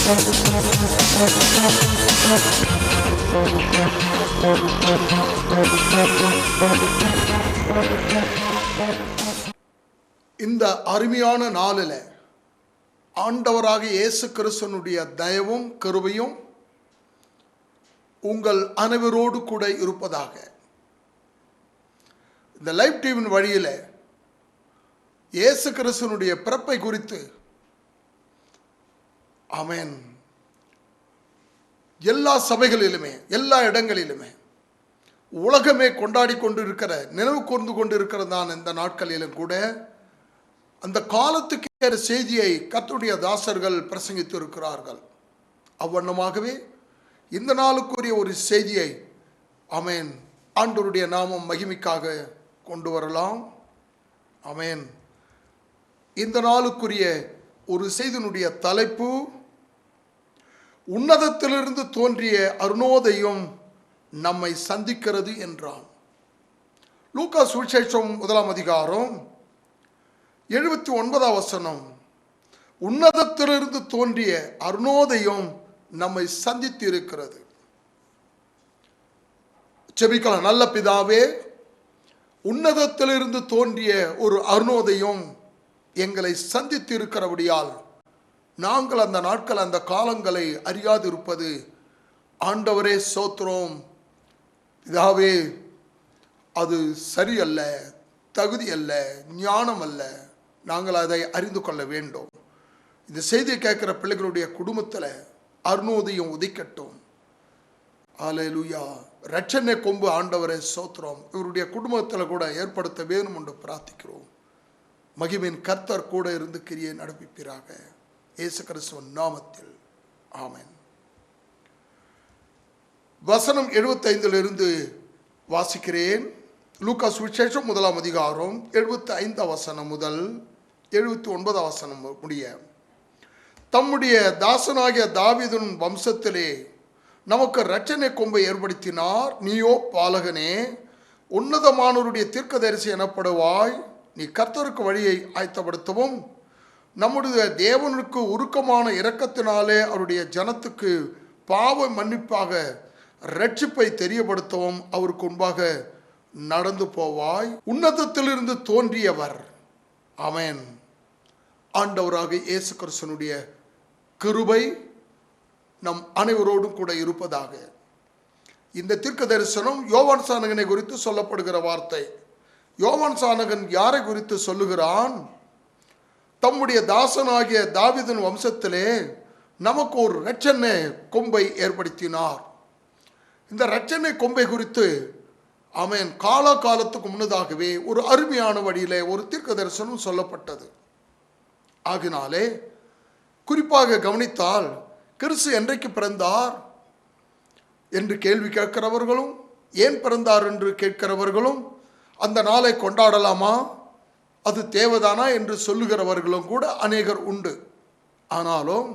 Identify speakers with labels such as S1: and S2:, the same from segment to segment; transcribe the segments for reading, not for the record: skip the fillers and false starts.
S1: இந்த அருமையான நாளில் ஆண்டவராக இயேசு கிறிஸ்துவினுடைய தயவும் கிருபையும் உங்கள் அனைவரோடு கூட இருப்பதாக. இந்த லைவ் டிவியின் வழியில் இயேசு கிறிஸ்துவினுடைய பிறப்பை குறித்து ஆமென் எல்லா சபைகளிலுமே எல்லா இடங்களிலுமே உலகமே கொண்டாடி கொண்டு இருக்கிற நினைவு கூர்ந்து கொண்டு இருக்கிறதான் இந்த நாட்களிலும் கூட அந்த காலத்துக்கு ஏற்ற செய்தியை கர்த்தருடைய தாசர்கள் பிரசங்கித்து இருக்கிறார்கள். அவ்வண்ணமாகவே இந்த நாளுக்குரிய ஒரு செய்தியை ஆமென் ஆண்டவருடைய நாமம் மகிமைக்காக கொண்டு வரலாம். ஆமென். இந்த நாளுக்குரிய ஒரு செய்தியினுடைய தலைப்பு உன்னதத்திலிருந்து தோன்றிய அருணோதயம் நம்மை சந்திக்கிறது என்றான். லூக்கா சுவிசேஷம் 1 அதிகாரம் 79 வசனம். உன்னதத்திலிருந்து தோன்றிய அருணோதயம் நம்மை சந்தித்து இருக்கிறது. ஜெபிக்கலாம். நல்ல பிதாவே, உன்னதத்திலிருந்து தோன்றிய ஒரு அருணோதயம் எங்களை சந்தித்து இருக்கிறபடியால் நாங்கள் அந்த நாட்கள் அந்த காலங்களை அறியாதிருப்பது ஆண்டவரே சோத்திரம். பிதாவே, அது சரியல்ல, தகுதி அல்ல, ஞானம் அல்ல. நாங்கள் அதை அறிந்து கொள்ள வேண்டும். இந்த செய்தியை கேட்கிற பிள்ளைகளுடைய குடும்பத்தில் அருணோதயம் உதிக்கட்டும். அல்லேலூயா. இரட்சணை கொம்பு ஆண்டவரே சோத்திரம் இவருடைய குடும்பத்தில் கூட ஏற்படுத்த வேணும் என்று பிரார்த்திக்கிறோம். மகிமையின் கர்த்தர் கூட இருந்து கிரியை நடப்பிப்பீராக. இயேசு கிறிஸ்துவின் நாமத்தில் ஆமென். வசனம் 75 வாசிக்கிறேன். லூக்கா சுவிசேஷம் 1 அதிகாரம் 75 வசனம் முதல் 79 வசனம் முடிய. தம்முடைய தாசனாகிய தாவீதின் வம்சத்திலே நமக்கு இரட்சணை கொம்பை ஏற்படுத்தினார். நீயோ பாலகனே, உன்னதமானவருடைய தீர்க்கதரிசி எனப்படுவாய். நீ கர்த்தருக்கு வழியை ஆயத்தப்படுத்தவும் நம்முடைய தேவனுக்கு உருக்கமான இரக்கத்தினாலே அவருடைய ஜனத்துக்கு பாவ மன்னிப்பாக இரட்சிப்பை தெரியப்படுத்தவும் அவருக்கு முன்பாக நடந்து போவாய். உன்னதத்திலிருந்து தோன்றியவர் ஆமென் ஆண்டவராக இயேசு கிறிஸ்துவினுடைய கிருபை நம் அனைவரோடும் கூட இருப்பதாக. இந்த தீர்க்க தரிசனம் யோவான் சானகனை குறித்து சொல்லப்படுகிற வார்த்தை. யோவான் சானகன் யாரை குறித்து சொல்லுகிறான்? தம்முடைய தாசனாகிய தாவீதின் வம்சத்திலே நமக்கு ஒரு இரட்சணை கொம்பை ஏற்படுத்தினார். இந்த இரட்சணை கொம்பை குறித்து ஆமென் காலத்துக்கு முன்னதாகவே ஒரு அருமையான வழியிலே ஒரு தீர்க்க தரிசனம் சொல்லப்பட்டது. ஆகினாலே குறிப்பாக கவனித்தால் கிறிஸ்து என்றைக்கு பிறந்தார் என்று கேள்வி கேட்கிறவர்களும், ஏன் பிறந்தார் என்று கேட்கிறவர்களும், அந்த நாளை கொண்டாடலாமா, அது தேவைதானா என்று சொல்லுகிறவர்களும் கூட அநேகர் உண்டு. ஆனாலும்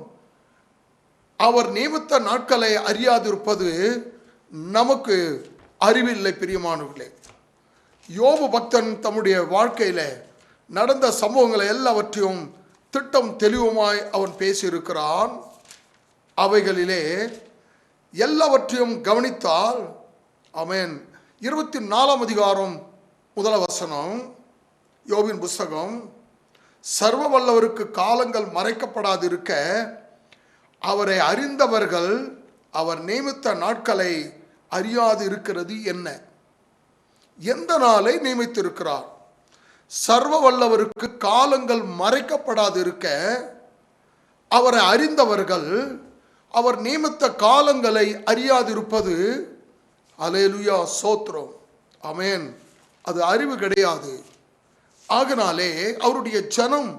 S1: அவர் நியமித்த நாட்களை அறியாதிருப்பது நமக்கு அறிவில்லை. பிரியமானவர்களே, யோபு பக்தன் தம்முடைய வாழ்க்கையில் நடந்த சம்பவங்களை எல்லாவற்றையும் திட்டம் தெளிவுமாய் அவன் பேசியிருக்கிறான். அவைகளிலே எல்லாவற்றையும் கவனித்தால் ஆமென் 24 அதிகாரம் 1 வசனம் யோபின் புஸ்தகம், சர்வ வல்லவருக்கு காலங்கள் மறைக்கப்படாதிருக்க அவரை அறிந்தவர்கள் அவர் நியமித்த நாட்களை அறியாது இருக்கிறது என்ன? எந்த நாளை நியமித்திருக்கிறார்? சர்வ வல்லவருக்கு காலங்கள் மறைக்கப்படாதிருக்க அவரை அறிந்தவர்கள் அவர் நியமித்த காலங்களை அறியாதிருப்பது அல்லேலூயா சோத்திரம் ஆமென் அது அறிவு கிடையாது. ஆகினாலே அவருடைய ஜனம்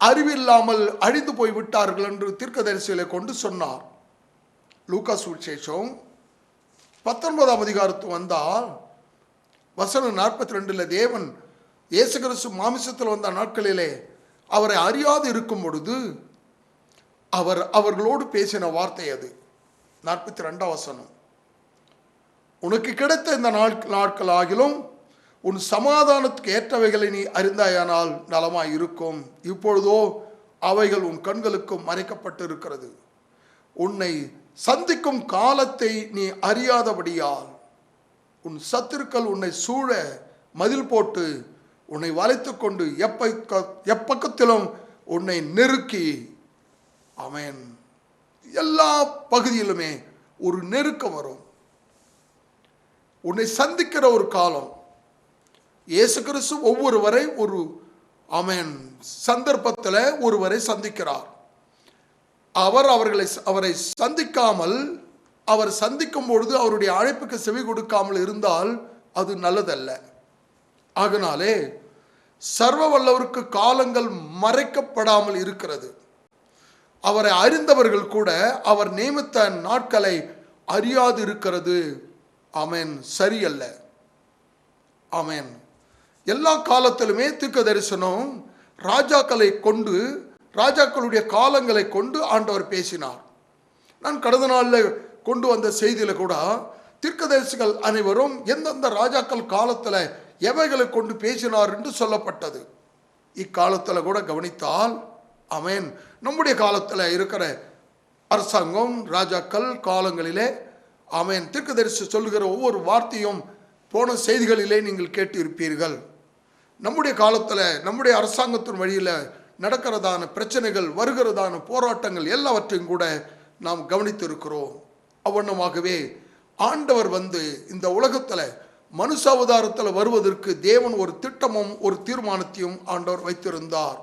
S1: அறிவில்லாமல் அழிந்து போய்விட்டார்கள் என்று தீர்க்கதரிசிகளை கொண்டு சொன்னார். லூக்கா சுவிசேஷம் 19 அதிகாரத்துக்கு வந்தால் வசனம் 42 தேவன் இயேசு கிறிஸ்து மாமிசத்தில் வந்த நாட்களிலே அவரை அறியாது இருக்கும் பொழுது அவர்களோடு பேசின வார்த்தை அது. 42 வசனம். உனக்கு கிடைத்த இந்த நாட்கள் ஆகிலும் உன் சமாதானத்துக்கு ஏற்றவைகளை நீ அறிந்தாயானால் நலமாய் இருக்கும். இப்பொழுதோ அவைகள் உன் கண்களுக்கு மறைக்கப்பட்டு இருக்கிறது. உன்னை சந்திக்கும் காலத்தை நீ அறியாதபடியால் உன் சத்துருக்கள் உன்னை சூழ மதில் போட்டு உன்னை வளைத்து கொண்டு எப்பக்கத்திலும் உன்னை நெருக்கி, ஆமென், எல்லா பகுதியிலுமே ஒரு நெருக்கம் வரும். உன்னை சந்திக்கிற ஒரு காலம். இயேசு கிறிஸ்து ஒவ்வொருவரை ஒரு, ஆமென், சந்தர்ப்பத்தில் ஒருவரை சந்திக்கிறார். அவரை சந்திக்காமல், அவர் சந்திக்கும் பொழுது அவருடைய அழைப்புக்கு செவி கொடுக்காமல் இருந்தால் அது நல்லதல்ல. ஆகினாலே சர்வ வல்லவருக்கு காலங்கள் மறைக்கப்படாமல் இருக்கிறது. அவரை அறிந்தவர்கள் கூட அவர் நியமித்த நாட்களை அறியாது இருக்கிறது. ஆமென், சரியல்ல. ஆமென். எல்லா காலத்திலுமே தீர்க்க தரிசனம் ராஜாக்களை கொண்டு, ராஜாக்களுடைய காலங்களை கொண்டு ஆண்டவர் பேசினார். நான் கடந்த நாளில் கொண்டு வந்த செய்தியில் கூட தீர்க்கதரிசிகள் அனைவரும் எந்தெந்த ராஜாக்கள் காலத்தில் எவைகளை கொண்டு பேசினார் என்று சொல்லப்பட்டது. இக்காலத்தில் கூட கவனித்தால், ஆமென், நம்முடைய காலத்தில் இருக்கிற அரசாங்கம் ராஜாக்கள் காலங்களிலே, ஆமென், தீர்க்கதரிசி சொல்லுகிற ஒவ்வொரு வார்த்தையும் போன செய்திகளிலே நீங்கள் கேட்டு இருப்பீர்கள். நம்முடைய காலத்தில் நம்முடைய அரசாங்கத்தின் வழியில் நடக்கிறதான பிரச்சனைகள், வருகிறதான போராட்டங்கள் எல்லாவற்றையும் கூட நாம் கவனித்திருக்கிறோம். அவ்வண்ணமாகவே ஆண்டவர் இந்த உலகத்தில் மனுஷாவதாரத்தில் வருவதற்கு தேவன் ஒரு திட்டமும் ஒரு தீர்மானத்தையும் ஆண்டவர் வைத்திருந்தார்.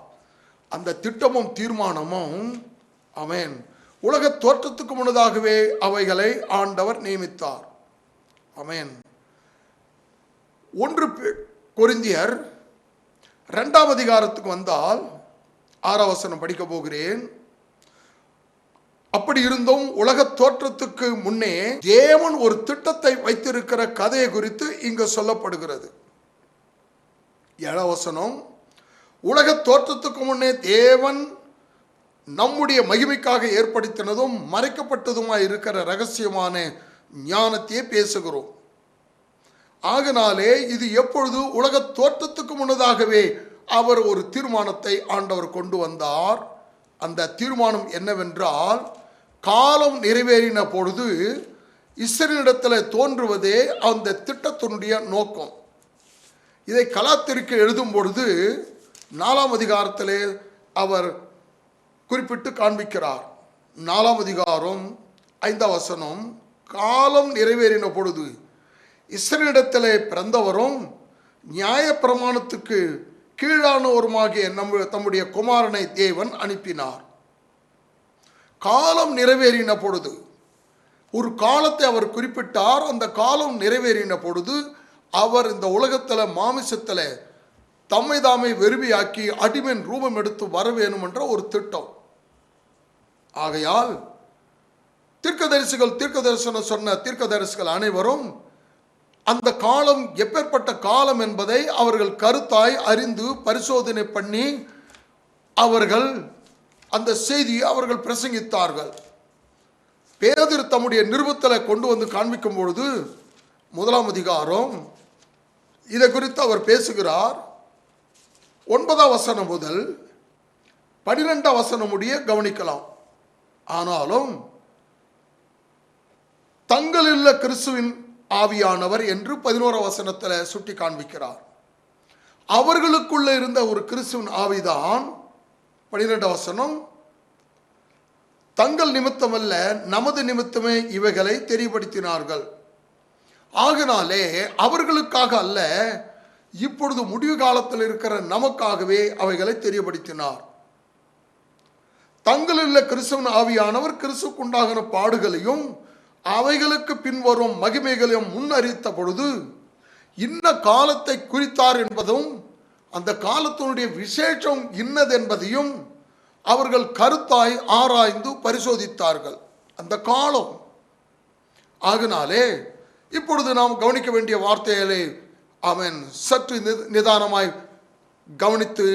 S1: அந்த திட்டமும் தீர்மானமும், ஆமென், உலக தோற்றத்துக்கு முன்னதாகவே அவைகளை ஆண்டவர் நியமித்தார். ஆமென். 1 கொரிந்தியர் 2ஆம் அதிகாரத்துக்கு வந்தால் 6ஆம் வசனம் படிக்க போகிறேன். அப்படி இருந்தும் உலக தோற்றத்துக்கு முன்னே தேவன் ஒரு திட்டத்தை வைத்திருக்கிற கதையை குறித்து இங்கு சொல்லப்படுகிறது. 7ஆம் வசனம், உலக தோற்றத்துக்கு முன்னே தேவன் நம்முடைய மகிமைக்காக ஏற்படுத்தினதும் மறைக்கப்பட்டதுமாய் இருக்கிற ரகசியமான ஞானத்தையே பேசுகிறோம். ஆகினாலே இது எப்பொழுது உலக தோற்றத்துக்கு முன்னதாகவே அவர் ஒரு தீர்மானத்தை ஆண்டவர் கொண்டு வந்தார். அந்த தீர்மானம் என்னவென்றால், காலம் நிறைவேறின பொழுது இஸ்ரவேலிடத்தில் தோன்றுவதே அந்த திட்டத்தினுடைய நோக்கம். இதை கலாத்திற்கு எழுதும் பொழுது 4ஆம் அதிகாரத்திலே அவர் குறிப்பிட்டு காண்பிக்கிறார். 4ஆம் அதிகாரம் 5ஆம் வசனம், காலம் நிறைவேறின பொழுது இஸ்ரவேலிடத்திலே பிறந்தவரும் நியாய பிரமாணத்துக்கு கீழானவருமாகிய தம்முடைய குமாரனை தேவன் அனுப்பினார். காலம் நிறைவேறின பொழுது, ஒரு காலத்தை அவர் குறிப்பிட்டார். அந்த காலம் நிறைவேறின பொழுது அவர் இந்த உலகத்தில் மாமிசத்தில் தம்மை தாமே வெறுமையாக்கி அடிமையின் ரூபம் எடுத்து வர வேணும் என்ற ஒரு திட்டம். ஆகையால் தீர்க்க தரிசனம் சொன்ன தீர்க்கதரிசிகள் அனைவரும் அந்த காலம் எப்பேற்பட்ட காலம் என்பதை அவர்கள் கருத்தாய் அறிந்து பரிசோதனை பண்ணி அவர்கள் அந்த செய்தியை அவர்கள் பிரசங்கித்தார்கள். பேதுரு தம்முடைய நிருபத்தில் கொண்டு வந்து காண்பிக்கும் பொழுது 1ஆம் அதிகாரம் இதை குறித்து அவர் பேசுகிறார். 9ஆம் வசனம் முதல் 12ஆம் வசனம் முடிய கவனிக்கலாம். ஆனாலும் தங்களிலுள்ள கிறிஸ்துவின் ஆவியானவர் என்று 11ஆம் வசனத்தில் சுட்டி காண்பிக்கிறார். அவர்களுக்குள்ள இருந்த ஒரு கிறிஸ்துவின் ஆவிதான் 12ஆம் வசனம், தங்கள் நிமித்தமல்ல நமது நிமித்தமே இவைகளை தெரியப்படுத்தினார்கள். ஆகினாலே அவர்களுக்காக அல்ல, இப்பொழுது முடிவு காலத்தில் இருக்கிற நமக்காகவே அவைகளை தெரியப்படுத்தினார். தங்களிலுள்ள கிறிஸ்துவின் ஆவியானவர் கிறிஸ்துக்குண்டாகின பாடுகளையும் அவைகளுக்கு பின்வரும் மகிமைகளையும் முன்னறித்த பொழுது இன்ன காலத்தை குறித்தார் என்பதும் அந்த காலத்தினுடைய விசேஷம் இன்னது என்பதையும் அவர்கள் கருத்தாய் ஆராய்ந்து பரிசோதித்தார்கள். அந்த காலம். ஆகினாலே இப்பொழுது நாம் கவனிக்க வேண்டிய வார்த்தைகளை அவன் சற்று நிதானமாய் கவனித்து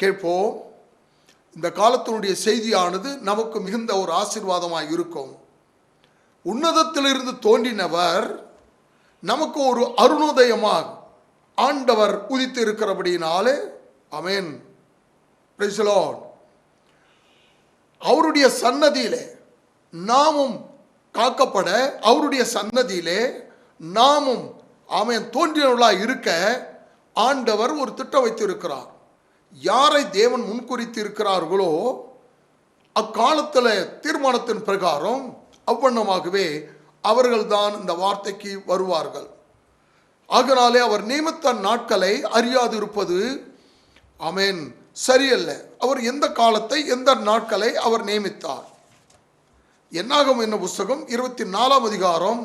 S1: கேட்போம். இந்த காலத்தினுடைய செய்தியானது நமக்கு மிகுந்த ஒரு ஆசீர்வாதமாய் இருக்கும். உன்னதத்திலிருந்து தோன்றினவர் நமக்கு ஒரு அருணோதயமாக ஆண்டவர் உதித்து இருக்கிறபடினாலே, ஆமென், பிரைஸ் தி லார்ட், அவருடைய சன்னதியிலே நாமும் காக்கப்பட அவருடைய சன்னதியிலே நாமும் ஆமென் தோன்றியவர்களாய் இருக்க ஆண்டவர் ஒரு திட்டம் வைத்திருக்கிறார். யாரை தேவன் முன்குறித்து இருக்கிறார்களோ அக்காலத்தில் தீர்மானத்தின் பிரகாரம் அவ்வண்ணமாகவே அவர்கள்தான் இந்த வார்த்தைக்கு வருவார்கள். ஆகனாலே அவர் நியமித்த நாட்களை அறியாது இருப்பது ஆமென் சரியல்ல. அவர் எந்த காலத்தை எந்த நாட்களை அவர் நியமித்தார். என்னாகும் என்ன புஸ்தகம் 24ஆம் அதிகாரம்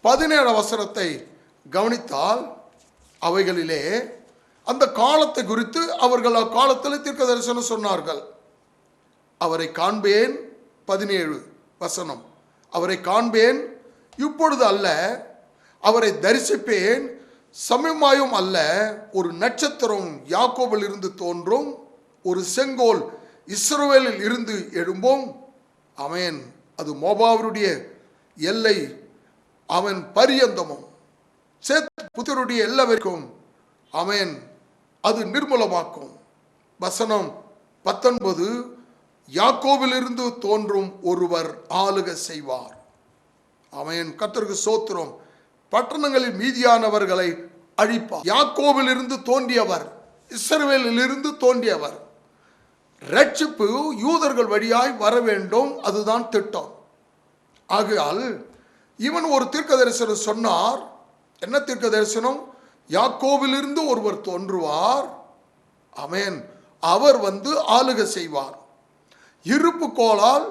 S1: 17 வசனத்தை கவனித்தால் அவைகளிலே அந்த காலத்தை குறித்து அவர்கள் அக்காலத்தில் தீர்க்க தரிசனம் சொன்னார்கள். அவரை காண்பேன் 17 வசனம், அவரை காண்பேன் இப்பொழுது அல்ல, அவரை தரிசிப்பேன் சமயமாயும் அல்ல, ஒரு நட்சத்திரம் யாக்கோபில் இருந்து தோன்றும், ஒரு செங்கோல் இஸ்ரவேலில் இருந்து எழும்பும். ஆமென். அது மோபாவருடைய எல்லை அவன் பரியந்தமும் சேத் புத்தருடைய எல்லை வரைக்கும் ஆமென் அது நிர்மூலமாக்கும். வசனம் 19, யாக்கோபிலிருந்து தோன்றும் ஒருவர் ஆளுக செய்வார். ஆமென். கர்த்தருக்கு ஸ்தோத்திரம். பட்டணங்களில் மீதியானவர்களை அழிப்பார். யாக்கோபிலிருந்து தோன்றியவர், இஸ்ரவேலில் இருந்து தோன்றியவர். ரட்சிப்பு யூதர்கள் வழியாய் வர வேண்டும், அதுதான் திட்டம். ஆகையால் இவன் ஒரு தீர்க்க தரிசனம் சொன்னார். என்ன தீர்க்க தரிசனம்? யாக்கோபிலிருந்து ஒருவர் தோன்றுவார். ஆமென். அவர் ஆளுக செய்வார், இருப்பு கோலால்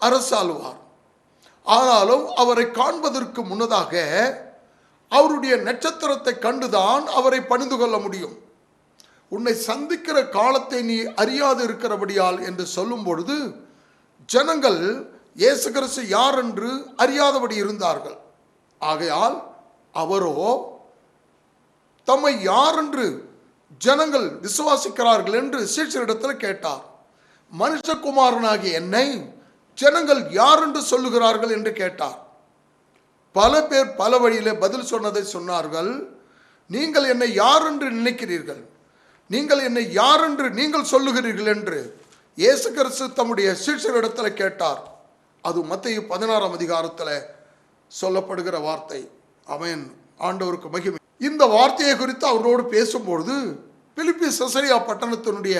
S1: அரசாளுவார். ஆனாலும் அவரை காண்பதற்கு முன்னதாக அவருடைய நட்சத்திரத்தை கண்டுதான் அவரை பணிந்து கொள்ள முடியும். உன்னை சந்திக்கிற காலத்தை நீ அறியாது இருக்கிறபடியால் என்று சொல்லும் பொழுது ஜனங்கள் இயேசு கிறிஸ்து யார் என்று அறியாதபடி இருந்தார்கள். ஆகையால் அவரோ தம்மை யார் என்று ஜனங்கள் விசுவாசிக்கிறார்கள் என்று சீஷரிடத்தில் கேட்டார். மனுஷகுமாரனாகிய என்னை ஜனங்கள் யார் என்று சொல்லுகிறார்கள் என்று கேட்டார். பல பேர் பல வழியிலே பதில் சொன்னதை சொன்னார்கள். நீங்கள் என்னை யார் என்று நினைக்கிறீர்கள், நீங்கள் என்னை யார் என்று நீங்கள் சொல்லுகிறீர்கள் என்று இயேசு கிறிஸ்து தம்முடைய சீஷரிடத்தில் கேட்டார். அது மத்தேயு 16ஆம் அதிகாரத்தில் சொல்லப்படுகிற வார்த்தை. ஆமென். ஆண்டவருக்கு மகிமை. இந்த வார்த்தையை குறித்து அவரோடு பேசும்பொழுது பிலிப்பி செசரியா பட்டணத்தினுடைய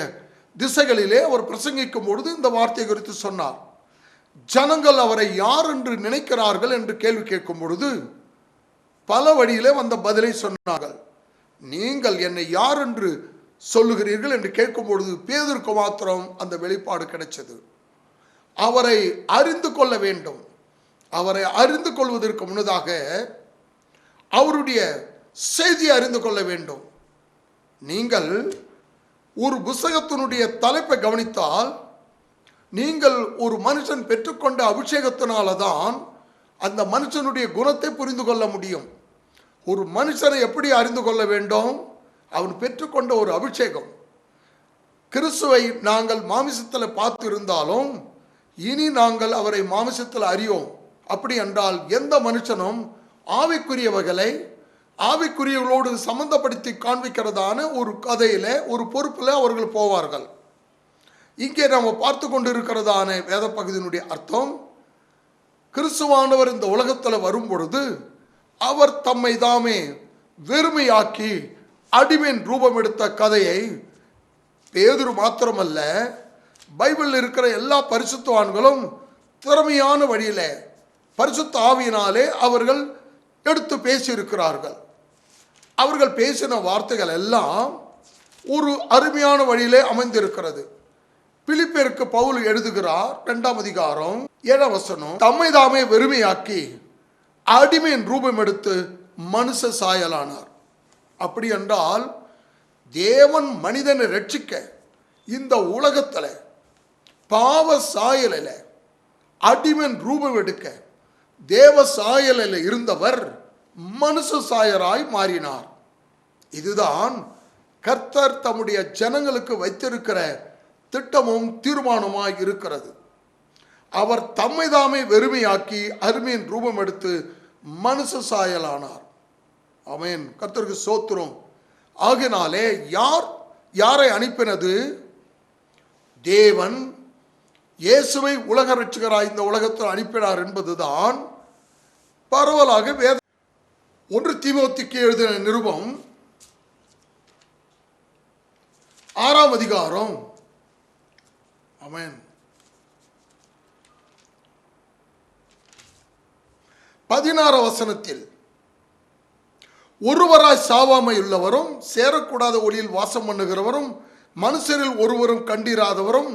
S1: திசைகளிலே அவர் பிரசங்கிக்கும் பொழுது இந்த வார்த்தையை குறித்து சொன்னார். ஜனங்கள் அவரை யார் என்று நினைக்கிறார்கள் என்று கேள்வி கேட்கும் பொழுது பல வழியிலே வந்த பதிலை சொன்னார்கள். நீங்கள் என்னை யார் என்று சொல்லுகிறீர்கள் என்று கேட்கும் பொழுது பேதுருக்கு மாத்திரம் அந்த வெளிப்பாடு கிடைச்சது. அவரை அறிந்து கொள்ள வேண்டும். அவரை அறிந்து கொள்வதற்கு முன்னதாக அவருடைய செய்தியை அறிந்து கொள்ள வேண்டும். நீங்கள் ஒரு புத்தகத்தினுடைய தலைப்பை கவனித்தால் நீங்கள் ஒரு மனுஷன் பெற்றுக்கொண்ட அபிஷேகத்தினால தான் அந்த மனுஷனுடைய குணத்தை புரிந்து கொள்ள முடியும். ஒரு மனுஷனை எப்படி அறிந்து கொள்ள வேண்டும்? அவன் பெற்றுக்கொண்ட ஒரு அபிஷேகம். கிறிஸ்துவை நாங்கள் மாமிசத்தில் பார்த்து இருந்தாலும் இனி நாங்கள் அவரை மாமிசத்தில் அறியோம். அப்படி என்றால் எந்த மனுஷனும் ஆவிக்குரியவர்களை ஆவிக்குரியவர்களோடு சம்பந்தப்படுத்தி காண்பிக்கிறதான ஒரு கதையில் ஒரு பொறுப்பில் அவர்கள் போவார்கள். இங்கே நாம் பார்த்து கொண்டு இருக்கிறதான வேத பகுதியினுடைய அர்த்தம், கிறிஸ்துவானவர் இந்த உலகத்தில் வரும் பொழுது அவர் தம்மை தாமே வெறுமையாக்கி அடிமையின் ரூபம் எடுத்த கதையை பேதுரு மாத்திரமல்ல, பைபிளில் இருக்கிற எல்லா பரிசுத்தவான்களும் திறமையான வழியில பரிசுத்த ஆவியினாலே அவர்கள் எடுத்து பேசியிருக்கிறார்கள். அவர்கள் பேசின வார்த்தைகள் எல்லாம் ஒரு அருமையான வழியிலே அமைந்திருக்கிறது. பிலிப்பியருக்கு பவுல் எழுதுகிறார் 2ஆம் அதிகாரம் 7ஆம் வசனம், தம்மை தாமே வெறுமையாக்கி அடிமையின் ரூபம் எடுத்து மனுஷ சாயலானார். அப்படி என்றால் தேவன் மனிதனை ரட்சிக்க இந்த உலகத்தில் பாவ சாயலில் அடிமையின் ரூபம் எடுக்க தேவ சாயலில் இருந்தவர் மனுஷ சாயராய் மாறினார். இதுதான் கர்த்தர் தம்முடைய ஜனங்களுக்கு வைத்திருக்கிற திட்டமும் தீர்மானமாய் இருக்கிறது. அவர் தம்மை தாமே வெறுமையாக்கி அருமையின் ரூபம் எடுத்து மனுஷ சாயலானார். ஆமென். கர்த்தருக்கு ஸ்தோத்திரம். ஆகினாலே யாரை அனுப்பினது? தேவன் இயேசுவை உலக இரட்சகராய் இந்த உலகத்தில் அனுப்பினார் என்பதுதான் பரவலாக வேத. 1 தீமோத்தேயுக்கு எழுதின நிருபம் 6ஆம் அதிகாரம், ஆமென், 16 வசனத்தில், ஒருவராய் சாவாமை உள்ளவரும் சேரக்கூடாத ஒளியில் வாசம் பண்ணுகிறவரும் மனுஷரில் ஒருவரும் கண்டிராதவரும்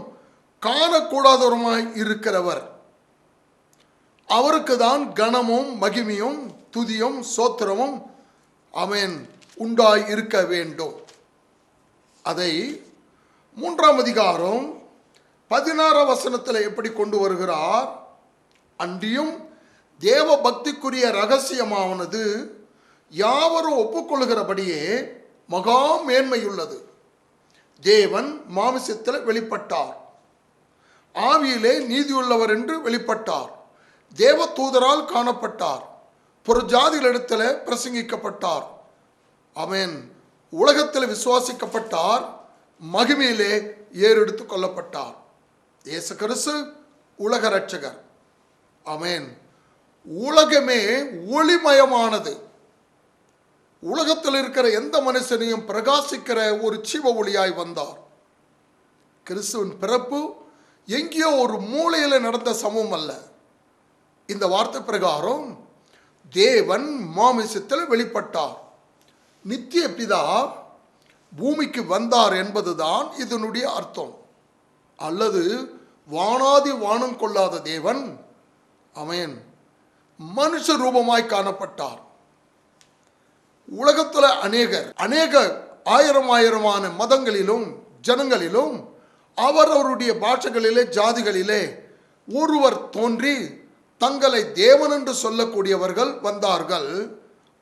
S1: காணக்கூடாதவருமாய் இருக்கிறவர் அவருக்கு தான் கனமும் மகிமையும் துதியும் சோத்திரமும் ஆமென் உண்டாய் இருக்க வேண்டும். அதை 3ஆம் அதிகாரம் 16 வசனத்தில் எப்படி கொண்டு வருகிறார்? அன்றியும் தேவ பக்திக்குரிய ரகசியமானது யாவரும் ஒப்புக்கொள்கிறபடியே மகா மேன்மையுள்ளது. தேவன் மாமிசத்தில் வெளிப்பட்டார், ஆவியிலே நீதியுள்ளவர் என்று வெளிப்பட்டார், தேவ தூதரால் காணப்பட்டார், புறஜாதிகளிடத்தில் பிரசங்கிக்கப்பட்டார், ஆமென், உலகத்தில் விசுவாசிக்கப்பட்டார், மகிமையிலே ஏறெடுத்து கொள்ளப்பட்டார். இயேசு கிறிஸ்து உலக இரட்சகர், ஆமென். உலகமே ஒளிமயமானது. உலகத்தில் இருக்கிற எந்த மனுஷனையும் பிரகாசிக்கிற ஒரு ஜீவ ஒளியாய் வந்தார். கிறிஸ்துவின் பிறப்பு எங்கேயோ ஒரு மூலையில் நடந்த சமூகம் அல்ல. இந்த வார்த்தை பிரகாரம் தேவன் மாமிசத்தில் வெளிப்பட்டார், நித்திய பிதா பூமிக்கு வந்தார் என்பதுதான் இதனுடைய அர்த்தம். அல்லது வானாதி வானம் கொள்ளாத தேவன், ஆமென், மனுஷ ரூபமாய் காணப்பட்டார். உலகத்தில் அநேக ஆயிரமான மதங்களிலும் ஜனங்களிலும் அவரவருடைய பாஷைகளிலே ஜாதிகளிலே ஒருவர் தோன்றி தங்களை தேவன் என்று சொல்லக்கூடியவர்கள் வந்தார்கள்.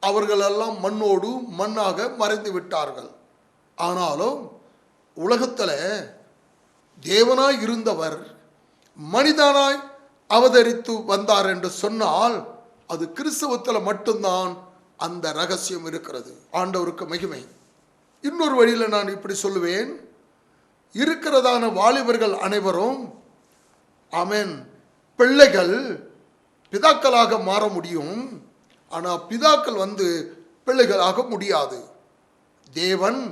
S1: அவர்களெல்லாம் மண்ணோடு மண்ணாக மறைந்து விட்டார்கள். ஆனாலும் உலகத்தில் தேவனாய் இருந்தவர் மனிதனாய் அவதரித்து வந்தார் என்று சொன்னால் அது கிறிஸ்தவத்தில் மட்டும்தான் அந்த ரகசியம் இருக்கிறது. ஆண்டவருக்கு மகிமை. இன்னொரு வழியில் நான் இப்படி சொல்லுவேன், இருக்கிறதான வாலிபர்கள் அனைவரும், ஆமென், பிள்ளைகள் பிதாக்களாக மாற முடியும். ஆனால் பிதாக்கள் பிள்ளைகளாக முடியாது. தேவன்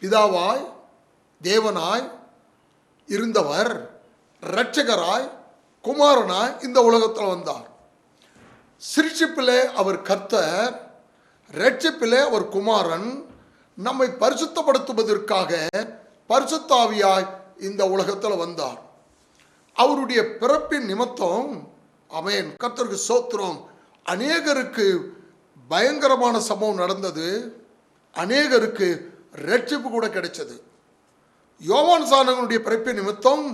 S1: பிதாவாய் தேவனாய் இருந்தவர் இரட்சகராய் குமாரனாய் இந்த உலகத்தில் வந்தார். சிருஷ்டிப்பிலே அவர் கர்த்தர், இரட்சிப்பிலே அவர் குமாரன். நம்மை பரிசுத்தப்படுத்துவதற்காக பரிசுத்த ஆவியாய் இந்த உலகத்தில் வந்தார். அவருடைய பிறப்பின் நிமித்தம், ஆமென், கர்த்தருக்கு ஸ்தோத்திரம், அநேகருக்கு பயங்கரமான சம்பவம் நடந்தது. அநேகருக்கு இரட்சிப்பு கூட கிடைச்சது. யோவான் சானகனுடைய பிறப்பின் நிமித்தம்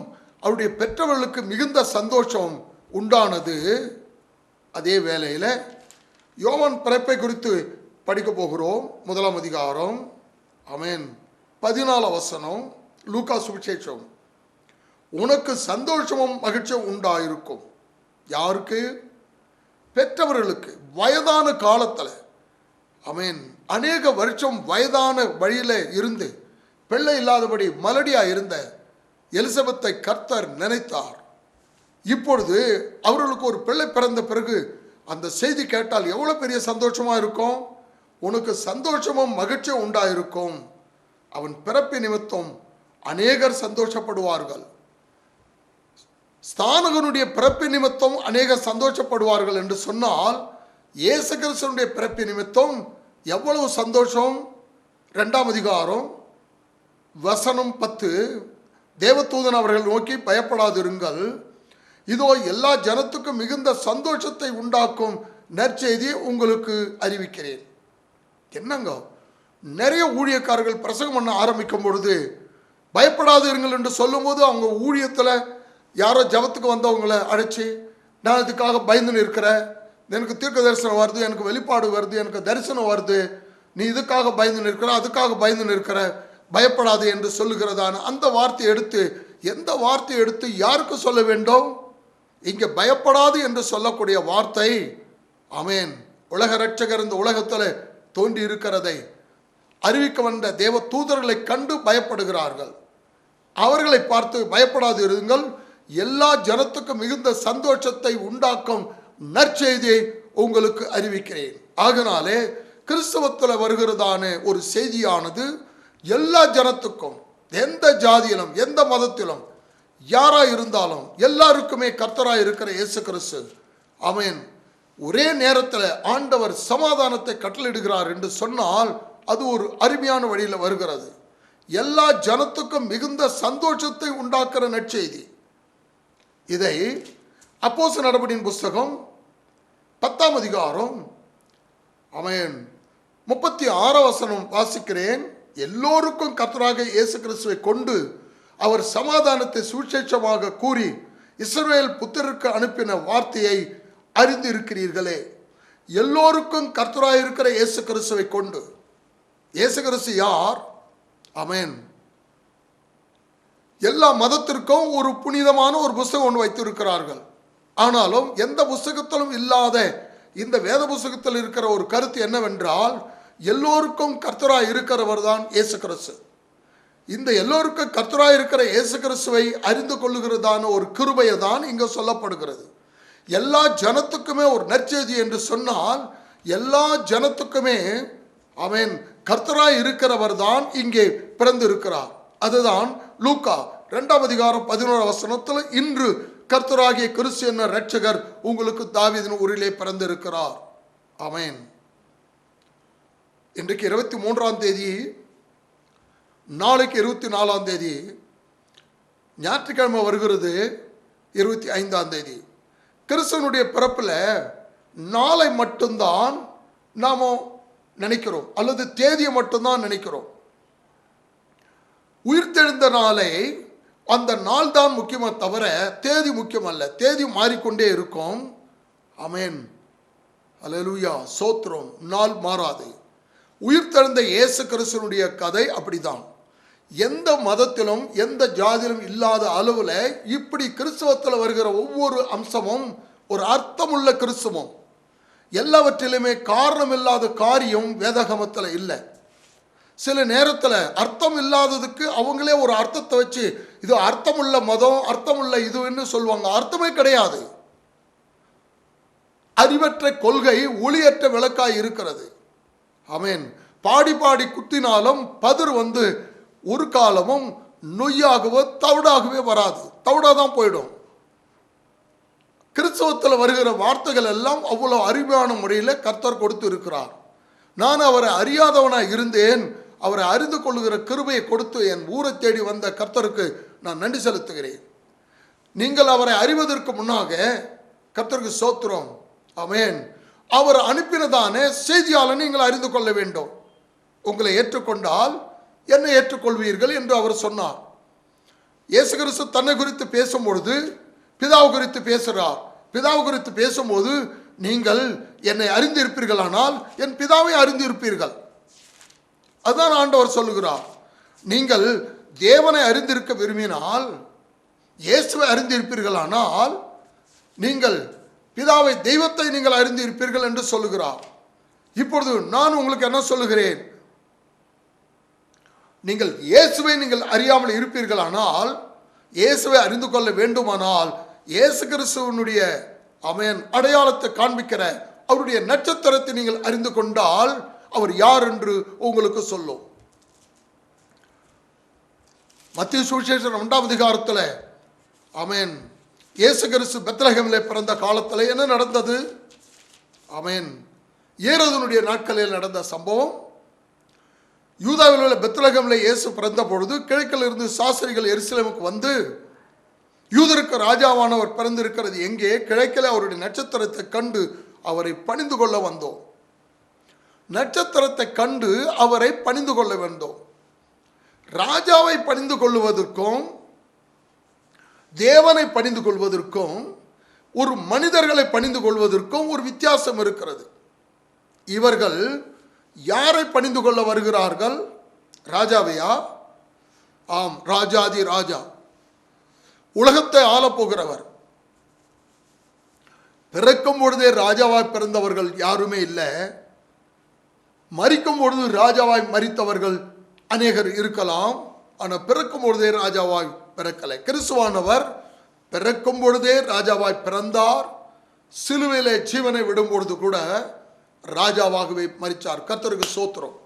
S1: அவருடைய பெற்றவர்களுக்கு மிகுந்த சந்தோஷம் உண்டானது. அதே வேளையில் யோவான் பிறப்பை குறித்து படிக்க போகிறோம். 1ஆம் அதிகாரம், ஆமென், 14 வசனம், லூக்கா சுவிசேஷம். உனக்கு சந்தோஷமும் மகிழ்ச்சியும் உண்டாயிருக்கும். யாருக்கு? பெற்றவர்களுக்கு. வயதான காலத்தில், ஆமென், அநேக வருஷம் வயதான வழியில் இருந்து பிள்ளை இல்லாதபடி மலடியாக இருந்த எலிசபெத்தை கர்த்தர் நினைத்தார். இப்பொழுது அவர்களுக்கு ஒரு பிள்ளை பிறந்த பிறகு அந்த செய்தி கேட்டால் எவ்வளோ பெரிய சந்தோஷமாக இருக்கும். உனக்கு சந்தோஷமும் மகிழ்ச்சியும் உண்டாயிருக்கும். அவன் பிறப்பு நிமித்தம் அநேகர் சந்தோஷப்படுவார்கள். ஸ்தானகனுடைய பிறப்பு நிமித்தம் அநேகர் சந்தோஷப்படுவார்கள் என்று சொன்னால், இயேசு கிறிஸ்துவினுடைய பிறப்பு நிமித்தம் எவ்வளவு சந்தோஷம். 2ஆம் அதிகாரம் வசனம் 10, தேவதூதன் அவர்கள் நோக்கி, பயப்படாதிருங்கள், இதோ எல்லா ஜனத்துக்கும் மிகுந்த சந்தோஷத்தை உண்டாக்கும் நற்செய்தியை உங்களுக்கு அறிவிக்கிறேன். என்னங்க, நிறைய ஊழியக்காரர்கள் பிரசங்கம் பண்ண ஆரம்பிக்கும் பொழுது பயப்படாது இருங்கள் என்று சொல்லும்போது அவங்க ஊழியத்தில் யாரோ ஜபத்துக்கு வந்தவங்களை அழைச்சி, நான் இதுக்காக பயந்துன்னு இருக்கிறேன், எனக்கு தீர்க்க தரிசனம் வருது, எனக்கு வெளிப்பாடு வருது, எனக்கு தரிசனம் வருது, நீ இதுக்காக பயந்துன்னு இருக்கிற, அதுக்காக பயந்துன்னு இருக்கிற, பயப்படாது என்று சொல்லுகிறதான அந்த வார்த்தையை எடுத்து, எந்த வார்த்தையை எடுத்து யாருக்கு சொல்ல வேண்டும்? இங்கே பயப்படாது என்று சொல்லக்கூடிய வார்த்தை, ஆமென், உலக இரட்சகர் இந்த உலகத்தில் தோன்றி இருக்கிறதை அறிவிக்க வந்த தேவ தூதர்களை கண்டு பயப்படுகிறார்கள். அவர்களை பார்த்து பயப்படாது இருங்கள், எல்லா ஜனத்துக்கும் மிகுந்த சந்தோஷத்தை உண்டாக்கும் நற்செய்தியை உங்களுக்கு அறிவிக்கிறேன். ஆகனாலே கிறிஸ்தவத்தில் வருகிறதான ஒரு செய்தியானது எல்லா ஜனத்துக்கும், எந்த ஜாதியிலும் எந்த மதத்திலும் யாரா இருந்தாலும் எல்லாருக்குமே கர்த்தராய் இருக்கிற இயேசு கிறிஸ்து ஆமென் ஒரே நேரத்தில் ஆண்டவர் சமாதானத்தை கட்டளையிடுகிறார் என்று சொன்னால் அது ஒரு அருமையான வழியில் வருகிறது. எல்லா ஜனத்துக்கும் மிகுந்த சந்தோஷத்தை உண்டாக்குற நற்செய்தி. இதை அப்போஸ்தலர் நடபடியின் புஸ்தகம் 10ஆம் அதிகாரம் ஆமென் 36 வசனம் வாசிக்கிறேன். எல்லோருக்கும் கர்த்தராக இயேசு கிறிஸ்துவை கொண்டு அவர் சமாதானத்தை சுவிசேஷமாக கூறி இஸ்ரவேல் புத்திரருக்கு அனுப்பின வார்த்தையை அறிந்து இருக்கிறீர்களே. எல்லோருக்கும் கர்த்தராக இருக்கிற இயேசு கிறிஸ்துவை கொண்டு. இயேசு கிறிஸ்து யார்? ஆமென். எல்லா மதத்திற்கும் ஒரு புனிதமான ஒரு புஸ்தகம் ஒன்று வைத்திருக்கிறார்கள். ஆனாலும் எந்த புஸ்தகத்திலும் இல்லாத இந்த வேத புஸ்தகத்தில் இருக்கிற ஒரு கருத்து என்னவென்றால், எல்லோருக்கும் கர்த்தராய் இருக்கிறவர் தான் இயேசு கிறிஸ்து. இந்த எல்லோருக்கும் கர்த்தராய் இருக்கிற இயேசு கிறிஸ்துவை அறிந்து கொள்ளுகிறதான ஒரு கிருபையை தான் இங்கே சொல்லப்படுகிறது. எல்லா ஜனத்துக்குமே ஒரு நற்செய்தி என்று சொன்னால் எல்லா ஜனத்துக்குமே ஆமென் கர்த்தராய் இருக்கிறவர் தான் இங்கே பிறந்திருக்கிறார். அதுதான் லூக்கா 2ஆம் அதிகாரம் 11ஆம் வசனத்தில் இன்று கர்த்தராகிய கிறிஸ்து என்ற இரட்சகர் உங்களுக்கு தாவீதின் ஊரிலே பிறந்திருக்கிறார். ஆமென். இன்றைக்கு 23ஆம் தேதி, நாளைக்கு 24ஆம் தேதி, ஞாயிற்றுக்கிழமை வருகிறது 25ஆம் தேதி. கிறிஸ்தவனுடைய பிறப்பில் நாளை மட்டும்தான் நாம் நினைக்கிறோம், அல்லது தேதியை மட்டும்தான் நினைக்கிறோம். உயிர்த்தெழுந்த நாளை அந்த நாள் தான் முக்கியமே தவிர தேதி முக்கியம் அல்ல. தேதி மாறிக்கொண்டே இருக்கும். ஆமென். அல்லேலூயா, சோத்திரம். நாள் மாறாது. உயிர்த்தெழுந்த இயேசு கிறிஸ்துவனுடைய கதை அப்படிதான். எந்த மதத்திலும் எந்த ஜாதியிலும் இல்லாத அளவில் இப்படி கிறிஸ்தவத்தில் வருகிற ஒவ்வொரு அம்சமும் ஒரு அர்த்தமுள்ள கிறிஸ்தவம். எல்லாவற்றிலுமே காரணம் இல்லாத காரியம் வேதாகமத்தில் இல்லை. சில நேரத்தில் அர்த்தம் இல்லாததுக்கு அவங்களே ஒரு அர்த்தத்தை வச்சு இது அர்த்தமுள்ள மதம், அர்த்தமுள்ள இதுன்னு சொல்லுவாங்க. அர்த்தமே கிடையாது. அறிவற்ற கொள்கை ஒளியற்ற விளக்காய் இருக்கிறது. ஆமென். பாடி பாடி குத்தினாலும் பதிர் ஒரு காலமும் நொய்யாகவோ தவிடாகவே வராது. தவிடாதான் போயிடும். கிறிஸ்தவத்தில் வருகிற வார்த்தைகள் எல்லாம் அவ்வளோ அருமையான முறையில் கர்த்தர் கொடுத்து இருக்கிறார். நான் அவரை அறியாதவனாக இருந்தேன், அவரை அறிந்து கொள்ளுகிற கிருபையை கொடுத்து என் ஊரை தேடி வந்த கர்த்தருக்கு நான் நன்றி செலுத்துகிறேன். நீங்கள் அவரை அறிவதற்கு முன்னாக கர்த்தருக்கு ஸ்தோத்திரம். ஆமென். அவர் அனுப்பினதான செய்தியாளனை நீங்கள் அறிந்து கொள்ள வேண்டும். உங்களை ஏற்றுக்கொண்டால் என்னை ஏற்றுக்கொள்வீர்கள் என்று அவர் சொன்னார். இயேசு கிறிஸ்து தன்னை குறித்து பேசும்பொழுது பிதாவு குறித்து பேசுகிறார். பிதாவு குறித்து பேசும்போது நீங்கள் என்னை அறிந்திருப்பீர்களானால் என் பிதாவை அறிந்திருப்பீர்கள். அதுதான் ஆண்டவர் சொல்லுகிறார். நீங்கள் தேவனை அறிந்திருக்க விரும்பினால், இயேசுவை அறிந்திருப்பீர்களானால் நீங்கள் பிதாவை, தெய்வத்தை நீங்கள் அறிந்திருப்பீர்கள் என்று சொல்லுகிறார். இப்பொழுது நான் உங்களுக்கு என்ன சொல்லுகிறேன்? நீங்கள் இயேசுவை நீங்கள் அறியாமல் இருப்பீர்களானால், இயேசுவை அறிந்து கொள்ள வேண்டுமானால் இயேசு கிறிஸ்துவனுடைய ஆமென் அடையாளத்தை காண்பிக்கிற அவருடைய நட்சத்திரத்தை நீங்கள் அறிந்து கொண்டால் அவர் யார் என்று உங்களுக்கு சொல்லும். மத்தேயு சுவிசேஷம் 2ஆம் அதிகாரத்தில் ஆமென் இயேசு கிறிஸ்து பெத்லகேமில் பிறந்த காலத்தில் என்ன நடந்தது? ஆமென். ஏரோதுனுடைய நாட்களில் நடந்த சம்பவம். யூதாவில் உள்ள பெத்லகேமில் இயேசு பிறந்த பொழுது கிழக்கில் இருந்து சாஸ்திரிகள் எருசலேமுக்கு வந்து, யூதருக்கு ராஜாவானவர் பிறந்திருக்கிறது எங்கே? கிழக்கில் அவருடைய நட்சத்திரத்தை கண்டு அவரை பணிந்து கொள்ள வந்தோம். நட்சத்திரத்தை கண்டு அவரை பணிந்து கொள்ள வந்தோம். ராஜாவை பணிந்து கொள்வதற்கும் தேவனை பணிந்து கொள்வதற்கும் ஒரு மனிதர்களை பணிந்து கொள்வதற்கும் ஒரு வித்தியாசம் இருக்கிறது. இவர்கள் யாரை பணிந்து கொள்ள வருகிறார்கள்? ராஜாவையா? ஆம், ராஜாதி ராஜா, உலகத்தை ஆளப்போகிறவர். பிறக்கும் பொழுதே ராஜாவாய் பிறந்தவர்கள் யாருமே இல்லை. மரிக்கும் பொழுது ராஜாவாய் மரித்தவர்கள் அநேகர் இருக்கலாம். ஆனால் பிறக்கும் பொழுதே ராஜாவாய் பிறக்கலை. கிறிஸ்துவானவர் பிறக்கும் பொழுதே ராஜாவாய் பிறந்தார். சிலுவையிலே ஜீவனை விடும் பொழுது கூட ராஜாவாகவே மரித்தார். கர்த்தருக்கு ஸ்தோத்திரம்.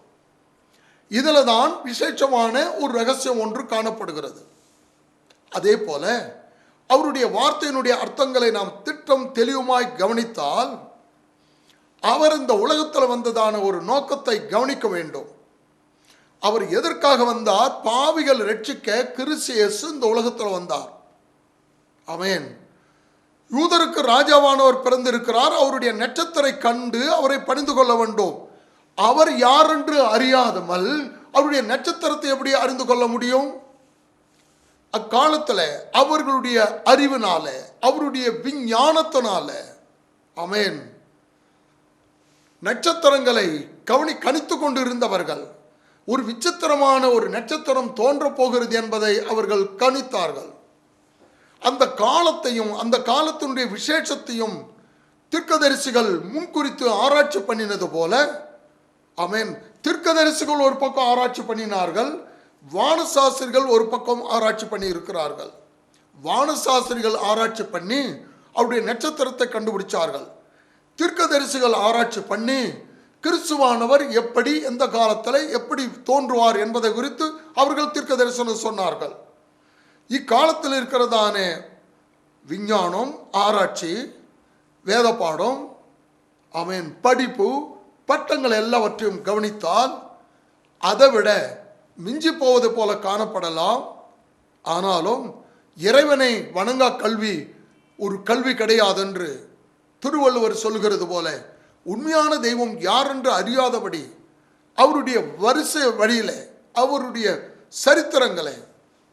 S1: இதில் தான் விசேஷமான ஒரு ரகசியம் ஒன்று காணப்படுகிறது. அதே போல அவருடைய வார்த்தையினுடைய அர்த்தங்களை நாம் திட்டம் தெளிவுமாய் கவனித்தால், அவர் இந்த உலகத்தில் வந்ததான ஒரு நோக்கத்தை கவனிக்க வேண்டும். அவர் எதற்காக வந்தார்? பாவிகள் ரட்சிக்க கிறிஸ்து இயேசு இந்த உலகத்தில் வந்தார். ஆமென். யூதருக்கு ராஜாவானவர் பிறந்திருக்கிறார். அவருடைய நட்சத்திரை கண்டு அவரை பணிந்து கொள்ள வேண்டும். அவர் யார் என்று அறியாதமல் அவருடைய நட்சத்திரத்தை எப்படி அறிந்து கொள்ள முடியும்? அக்காலத்தில் அவர்களுடைய அறிவினால, அவருடைய விஞ்ஞானத்தினால, ஆமென், நட்சத்திரங்களை கணித்து கொண்டிருந்தவர்கள் ஒரு விசித்திரமான ஒரு நட்சத்திரம் தோன்ற போகிறது என்பதை அவர்கள் கணித்தார்கள். அந்த காலத்தையும் அந்த காலத்தினுடைய விசேஷத்தையும் தீர்க்கதரிசிகள் முன்குறித்து ஆராய்ச்சி பண்ணினது போல, ஆமென், தீர்க்கதரிசிகள் ஒரு பக்கம் ஆராய்ச்சி பண்ணினார்கள், வானசாஸ்திரிகள் ஒரு பக்கம் ஆராய்ச்சி பண்ணி இருக்கிறார்கள். வானசாஸ்திரிகள் ஆராய்ச்சி பண்ணி அவருடைய நட்சத்திரத்தை கண்டுபிடிச்சார்கள். தீர்க்கதரிசிகள் ஆராய்ச்சி பண்ணி கிறிஸ்துவானவர் எப்படி, எந்த காலத்தில் எப்படி தோன்றுவார் என்பதை குறித்து அவர்கள் தீர்க்க தரிசனம் சொன்னார்கள். இக்காலத்தில் இருக்கிறதான விஞ்ஞானம், ஆராய்ச்சி, வேத பாடம், ஆமென், படிப்பு, பட்டங்கள் எல்லாவற்றையும் கவனித்தால் அதை விட மிஞ்சி போவது போல காணப்படலாம். ஆனாலும் இறைவனை வணங்கா கல்வி ஒரு கல்வி கிடையாது என்று திருவள்ளுவர் சொல்கிறது போல, உண்மையான தெய்வம் யார் என்று அறியாதபடி அவருடைய வரிசை வழியில் அவருடைய சரித்திரங்களை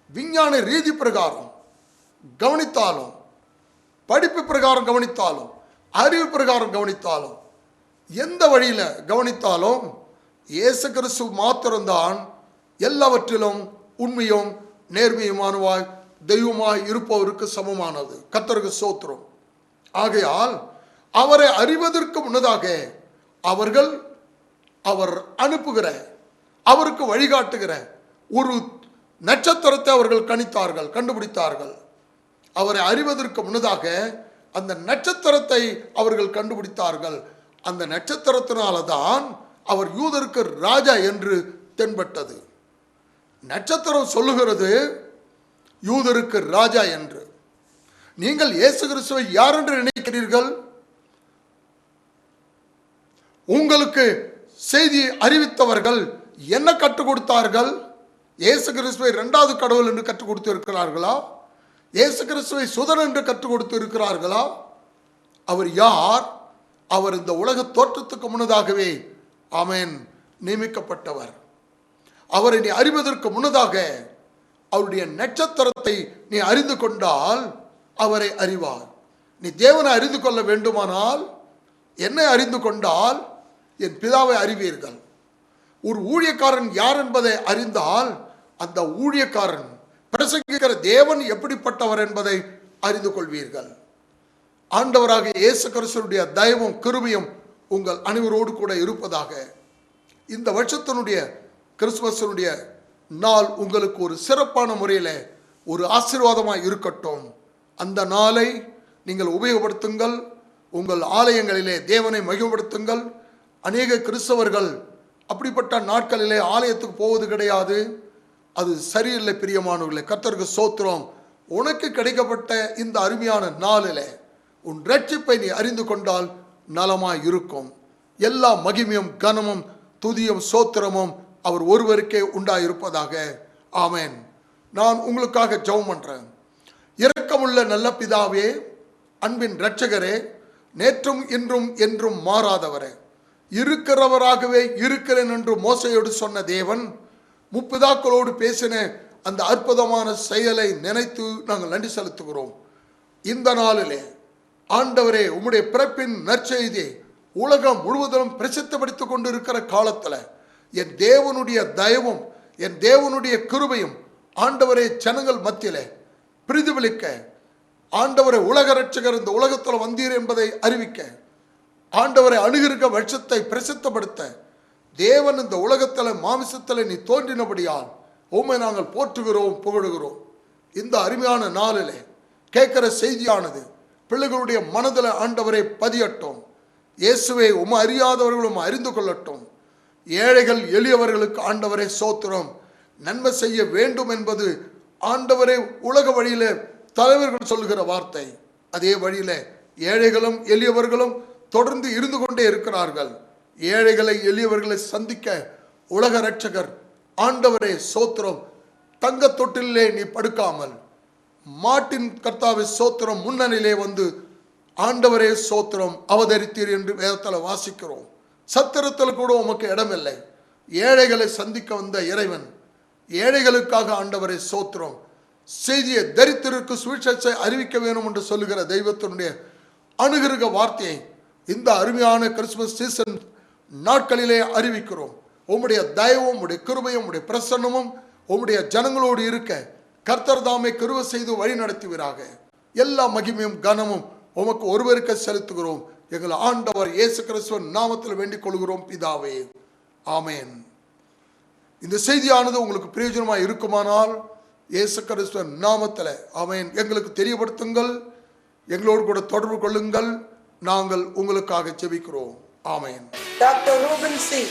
S1: விஞ்ஞான ரீதி பிரகாரம் கவனித்தாலும், படிப்பு பிரகாரம் கவனித்தாலும், அறிவு பிரகாரம் கவனித்தாலும், எந்த வழியில் கவனித்தாலும் இயேசு கிறிஸ்து மாத்திரம்தான் எல்லாவற்றிலும் உண்மையும் நேர்மையுமானவாய் தெய்வமாய் இருப்பவருக்கு சமமானது. கர்த்தருக்கு ஸ்தோத்திரம். ஆகையால் அவரை அறிவதற்கு முன்னதாக அவர் அனுப்புகிற, அவருக்கு வழிகாட்டுகிற ஒரு நட்சத்திரத்தை அவர்கள் கணித்தார்கள், கண்டுபிடித்தார்கள். அவரை அறிவதற்கு முன்னதாக அந்த நட்சத்திரத்தை அவர்கள் கண்டுபிடித்தார்கள். அந்த நட்சத்திரத்தினால தான் அவர் யூதருக்கு ராஜா என்று தென்பட்டது. நட்சத்திரம் சொல்லுகிறது யூதருக்கு ராஜா என்று. நீங்கள் இயேசு கிறிஸ்துவை யார் என்று நினைக்கிறீர்கள்? உங்களுக்கு செய்தி அறிவித்தவர்கள் என்ன கற்றுக் கொடுத்தார்கள்? இயேசு கிறிஸ்துவை இரண்டாவது கடவுள் என்று கற்றுக் கொடுத்து இருக்கிறார்களா? இயேசு கிறிஸ்துவை சுதன் என்று கற்றுக் கொடுத்து இருக்கிறார்களா? அவர் யார்? அவர் இந்த உலக தோற்றத்துக்கு முன்னதாகவே, ஆமென், நியமிக்கப்பட்டவர். அவரை நீ அறிவதற்கு முன்னதாக அவருடைய நட்சத்திரத்தை நீ அறிந்து கொண்டால் அவரை அறிவார். நீ தேவனை அறிந்து கொள்ள வேண்டுமானால் என்னை அறிந்து கொண்டால் என் பிதாவை அறிவீர்கள். ஒரு ஊழியக்காரன் யார் என்பதை அறிந்தால் அந்த ஊழியக்காரன் பிரசங்கிக்கிற தேவன் எப்படிப்பட்டவர் என்பதை அறிந்து கொள்வீர்கள். ஆண்டவராக இயேசு கிறிஸ்துவினுடைய தயவும் கிருபையும் உங்கள் அனைவரோடு கூட இருப்பதாக. இந்த வருஷத்தினுடைய கிறிஸ்துமஸினுடைய நாள் உங்களுக்கு ஒரு சிறப்பான முறையில் ஒரு ஆசீர்வாதமாக இருக்கட்டும். அந்த நாளை நீங்கள் உபயோகப்படுத்துங்கள். உங்கள் ஆலயங்களிலே தேவனை மகிமைப்படுத்துங்கள். அநேக கிறிஸ்தவர்கள் அப்படிப்பட்ட நாட்களிலே ஆலயத்துக்கு போவது கிடையாது. அது சரியில்லை. பிரியமானவர்களே, கர்த்தருக்கு ஸ்தோத்திரம். உனக்கு கிடைக்கப்பட்ட இந்த அருமையான நாளில் உன் ரட்சிப்பை நீ அறிந்து கொண்டால் நலமாய் இருக்கும். எல்லா மகிமையும் கனமும் துதியும் ஸ்தோத்திரமும் அவர் ஒருவருக்கே உண்டாயிருப்பதாக. ஆமென். நான் உங்களுக்காக ஜெபம் பண்றேன். இரக்கமுள்ள நல்ல பிதாவே, அன்பின் இரட்சகரே, நேற்றும் இன்றும் என்றும் மாறாதவரே, இருக்கிறவராகவே இருக்கிறேன் என்று மோசையோடு சொன்ன தேவன், முப்பிதாக்களோடு பேசின அந்த அற்புதமான செயலை நினைத்து நாங்கள் நன்றி செலுத்துகிறோம். இந்த நாளிலே ஆண்டவரே, உம்முடைய பிறப்பின் நற்செய்தியை உலகம் முழுவதும் பிரசித்தப்படுத்திக் கொண்டிருக்கிற காலத்தில் என் தேவனுடைய தயவும் என் தேவனுடைய கிருபையும் ஆண்டவரே ஜனங்கள் மத்தியிலே பிரதிபலிக்க, ஆண்டவரை உலக ரட்சகர் இந்த உலகத்தில் வந்தீர் என்பதை அறிவிக்க, ஆண்டவரை அணுகிருக்க வருஷத்தை பிரசித்தப்படுத்த தேவன் இந்த உலகத்தில் மாமிசத்தில் நீ தோன்றினபடியால் உம்மை நாங்கள் போற்றுகிறோம், புகழுகிறோம். இந்த அருமையான நாளிலே கேட்கிற செய்தியானது பிள்ளைகளுடைய மனதில் ஆண்டவரை பதியட்டும். இயேசுவை அறியாதவர்களும் அறிந்து கொள்ளட்டும். ஏழைகள் எளியவர்களுக்கு ஆண்டவரை சோத்திரம். நன்மை செய்ய வேண்டும் என்பது ஆண்டவரை உலக வழியில தலைவர்கள் சொல்லுகிற வார்த்தை. அதே வழியில ஏழைகளும் எளியவர்களும் தொடர்ந்து இருந்து கொண்டே இருக்கிறார்கள். ஏழைகளை எளியவர்களை சந்திக்க உலக இரட்சகர் ஆண்டவரே சோத்திரம். தங்க தொட்டிலே நீ படுக்காமல் மாட்டின் கர்த்தாவை சோத்திரம் முன்னணியிலே வந்து ஆண்டவரே சோத்திரம் அவதரித்தீர் என்று வேதத்தில் வாசிக்கிறோம். சத்திரத்தில் கூட உமக்கு இடமில்லை. ஏழைகளை சந்திக்க வந்த இறைவன் ஏழைகளுக்காக ஆண்டவரை சோத்திரம் செய்தியை தரித்திற்கு சுவிசேஷத்தை அறிவிக்க வேண்டும் என்று சொல்லுகிற தெய்வத்தினுடைய அணுகிருக வார்த்தையை இந்த அருமையான கிறிஸ்துமஸ் சீசன் நாட்களிலே அறிவிக்கிறோம். உம்முடைய தயவும் உம்முடைய கிருபையும் உம்முடைய பிரசன்னமும் உம்முடைய ஜனங்களோடு இருக்க கர்த்தர் தாமே கிருபை செய்து வழி நடத்துவீராக. எல்லா மகிமையும் கனமும் உமக்கு ஒருவருக்கு செலுத்துகிறோம். எங்கள் ஆண்டவர் இயேசு கிறிஸ்துவின் நாமத்தில் வேண்டிக் கொள்கிறோம் பிதாவே, ஆமேன். இந்த செய்தியானது உங்களுக்கு பிரயோஜனமாக இருக்குமானால் இயேசு கிறிஸ்துவின் நாமத்தில் ஆமேன் எங்களுக்கு தெரியப்படுத்துங்கள். எங்களோடு கூட தொடர்பு கொள்ளுங்கள். நாங்கள் உங்களுக்காக ஜெபிக்கிறோம். Amen.
S2: Doctor Reuben C,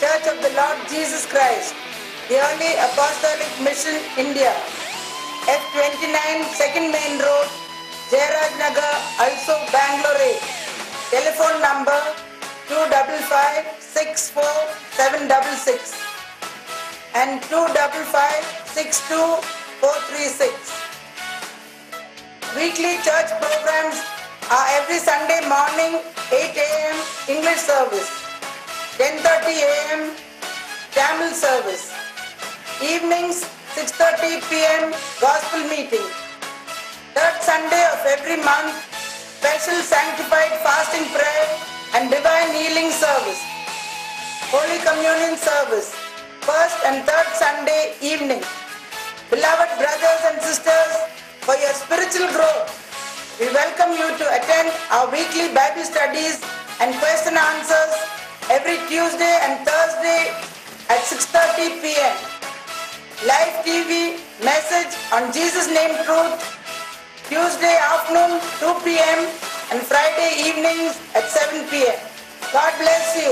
S2: Church of the Lord Jesus Christ, the Early Apostolic Mission, India, F29 2nd Main Road, Jairaj Nagar, also Bangalore. Telephone number 255-64766 and 255-62436. Weekly church programs are every Sunday morning 8 a.m. English service, 10:30 a.m. Tamil service, evenings 6:30 p.m. gospel meeting. Third Sunday of every month, special sanctified fasting prayer and divine healing service. Holy Communion service, first and third Sunday evening. Beloved brothers and sisters, for your spiritual growth, we welcome you to attend our weekly Bible studies and question answers every Tuesday and Thursday at 6:30 p.m. Live TV message on Jesus Name Truth, Tuesday afternoon 2 p.m. and Friday evenings at 7 p.m. God bless you.